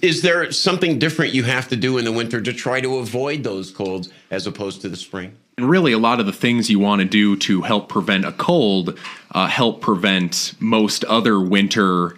Is there something different you have to do in the winter to try to avoid those colds as opposed to the spring? And really, a lot of the things you want to do to help prevent a cold help prevent most other winter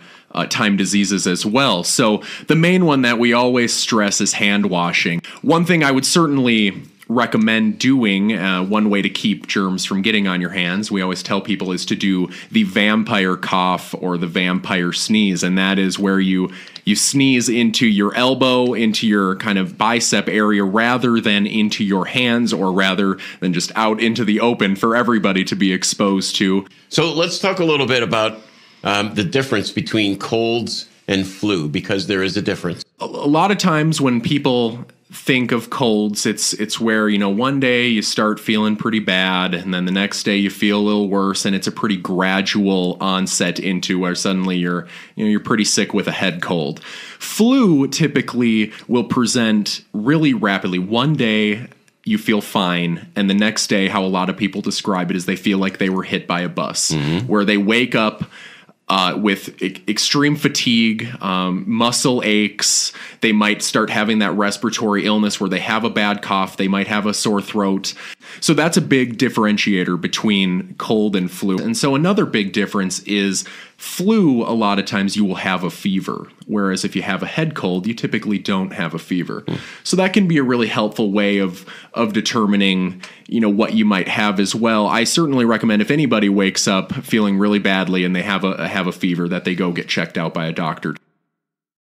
time diseases as well. So the main one that we always stress is hand washing. One thing I would certainly recommend doing, one way to keep germs from getting on your hands, we always tell people, is to do the vampire cough or the vampire sneeze. And that is where you sneeze into your elbow, into your kind of bicep area, rather than into your hands, or rather than just out into the open for everybody to be exposed to. So let's talk a little bit about the difference between colds and flu, because there is a difference. A lot of times when people think of colds, it's where, one day you start feeling pretty bad, and then the next day you feel a little worse, and it's a pretty gradual onset into where suddenly you're pretty sick with a head cold. Flu typically will present really rapidly. One day you feel fine, and the next day, how a lot of people describe it, is they feel like they were hit by a bus, where they wake up with extreme fatigue, muscle aches. They might start having that respiratory illness where they have a bad cough. They might have a sore throat. So that's a big differentiator between cold and flu. And so another big difference is flu, a lot of times you will have a fever, whereas if you have a head cold, you typically don't have a fever. So that can be a really helpful way of determining, what you might have as well. I certainly recommend, if anybody wakes up feeling really badly and they have a fever, that they go get checked out by a doctor.